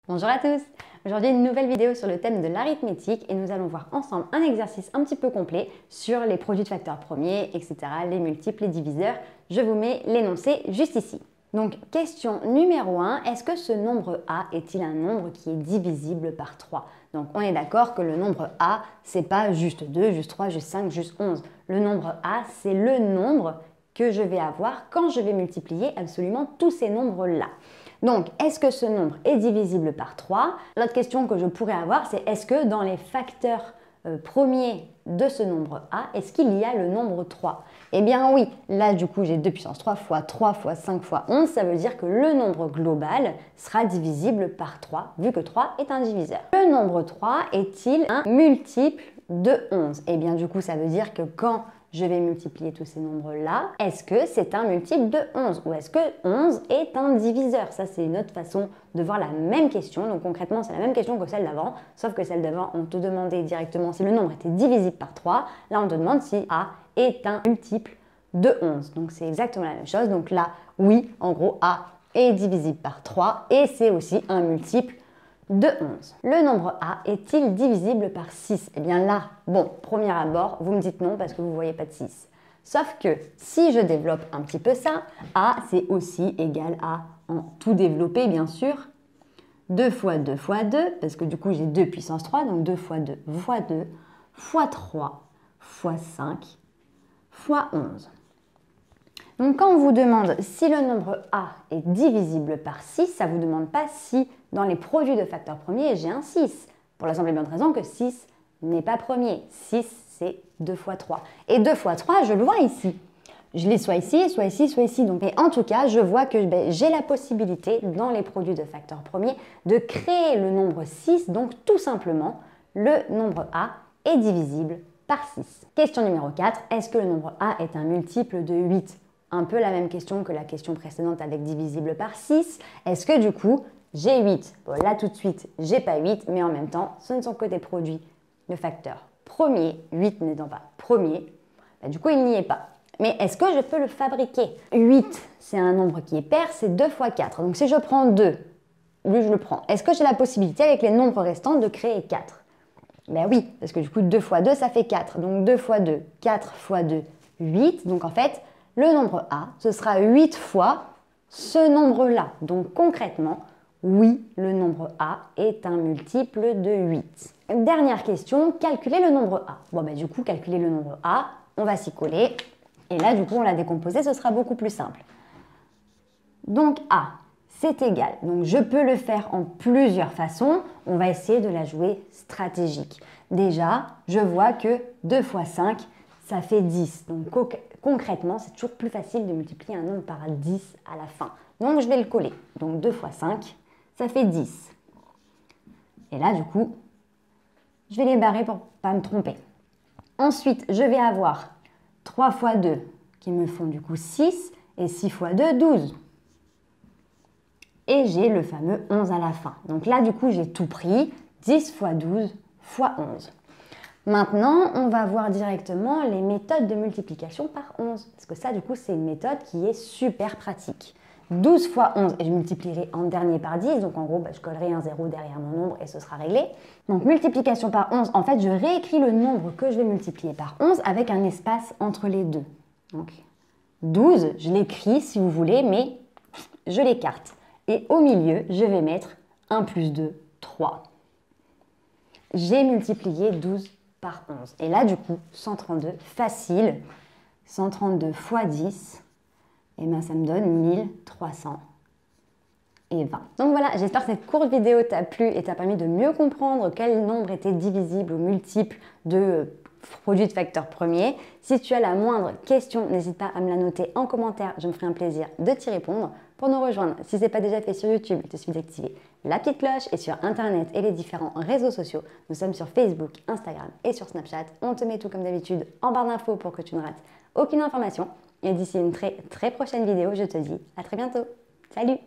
Bonjour à tous! Aujourd'hui, une nouvelle vidéo sur le thème de l'arithmétique et nous allons voir ensemble un exercice un petit peu complet sur les produits de facteurs premiers, etc., les multiples, les diviseurs. Je vous mets l'énoncé juste ici. Donc, question numéro 1, est-ce que ce nombre A est-il un nombre qui est divisible par 3? Donc, on est d'accord que le nombre A, c'est pas juste 2, juste 3, juste 5, juste 11. Le nombre A, c'est le nombre que je vais avoir quand je vais multiplier absolument tous ces nombres-là. Donc, est-ce que ce nombre est divisible par 3? L'autre question que je pourrais avoir, c'est est-ce que dans les facteurs premiers de ce nombre A, est-ce qu'il y a le nombre 3? Eh bien oui, là du coup j'ai 2 puissance 3 fois 3 fois 5 fois 11, ça veut dire que le nombre global sera divisible par 3, vu que 3 est un diviseur. Le nombre 3 est-il un multiple de 11? Eh bien du coup ça veut dire que quand je vais multiplier tous ces nombres-là, est-ce que c'est un multiple de 11 ou est-ce que 11 est un diviseur? Ça, c'est une autre façon de voir la même question. Donc concrètement, c'est la même question que celle d'avant, sauf que celle d'avant, on te demandait directement si le nombre était divisible par 3. Là, on te demande si A est un multiple de 11. Donc c'est exactement la même chose. Donc là, oui, en gros, A est divisible par 3 et c'est aussi un multiple de 11. Le nombre A est-il divisible par 6? Eh bien là, bon, premier abord, vous me dites non parce que vous ne voyez pas de 6. Sauf que si je développe un petit peu ça, A c'est aussi égal à, en tout développé bien sûr, 2 fois 2 fois 2, parce que du coup j'ai 2 puissance 3, donc 2 fois 2 fois 2, fois 3, fois 5, fois 11. Donc quand on vous demande si le nombre A est divisible par 6, ça ne vous demande pas si dans les produits de facteurs premiers j'ai un 6. Pour la simple et bonne raison que 6 n'est pas premier. 6 c'est 2 fois 3. Et 2 fois 3, je le vois ici. Je l'ai soit ici, soit ici, soit ici. Donc, et en tout cas, je vois que j'ai la possibilité dans les produits de facteurs premiers de créer le nombre 6. Donc tout simplement, le nombre A est divisible par 6. Question numéro 4. Est-ce que le nombre A est un multiple de 8? Un peu la même question que la question précédente avec divisible par 6. Est-ce que du coup, j'ai 8? Bon, là tout de suite, j'ai pas 8, mais en même temps, ce ne sont que des produits de facteurs premiers, 8 n'étant pas premier. Bah, du coup, il n'y est pas. Mais est-ce que je peux le fabriquer? 8, c'est un nombre qui est pair, c'est 2 fois 4. Donc si je prends 2, lui je le prends. Est-ce que j'ai la possibilité avec les nombres restants de créer 4? Ben oui, parce que du coup 2 fois 2, ça fait 4. Donc 2 fois 2, 4 fois 2, 8. Donc en fait, le nombre A, ce sera 8 fois ce nombre-là. Donc concrètement, oui, le nombre A est un multiple de 8. Dernière question, calculer le nombre A. Bon, ben du coup, calculer le nombre A, on va s'y coller. Et là, du coup, on l'a décomposé, ce sera beaucoup plus simple. Donc A, c'est égal. Donc je peux le faire en plusieurs façons. On va essayer de la jouer stratégique. Déjà, je vois que 2 fois 5, ça fait 10. Donc concrètement, c'est toujours plus facile de multiplier un nombre par 10 à la fin. Donc je vais le coller. Donc 2 fois 5, ça fait 10. Et là, du coup, je vais les barrer pour ne pas me tromper. Ensuite, je vais avoir 3 fois 2 qui me font du coup 6 et 6 fois 2, 12. Et j'ai le fameux 11 à la fin. Donc là, du coup, j'ai tout pris, 10 fois 12 fois 11. Maintenant, on va voir directement les méthodes de multiplication par 11. Parce que ça, du coup, c'est une méthode qui est super pratique. 12 fois 11, et je multiplierai en dernier par 10. Donc en gros, je collerai un 0 derrière mon nombre et ce sera réglé. Donc multiplication par 11, en fait, je réécris le nombre que je vais multiplier par 11 avec un espace entre les deux. Donc 12, je l'écris si vous voulez, mais je l'écarte. Et au milieu, je vais mettre 1 plus 2, 3. J'ai multiplié 12 par 11. Et là, du coup, 132, facile. 132 fois 10, et bien ça me donne 1320. Donc voilà, j'espère que cette courte vidéo t'a plu et t'a permis de mieux comprendre quel nombre était divisible ou multiple de produits de facteurs premiers. Si tu as la moindre question, n'hésite pas à me la noter en commentaire, je me ferai un plaisir de t'y répondre. Pour nous rejoindre, si ce n'est pas déjà fait sur YouTube, il te suffit d'activer la petite cloche et sur Internet et les différents réseaux sociaux. Nous sommes sur Facebook, Instagram et sur Snapchat. On te met tout comme d'habitude en barre d'infos pour que tu ne rates aucune information. Et d'ici une très prochaine vidéo, je te dis à très bientôt. Salut!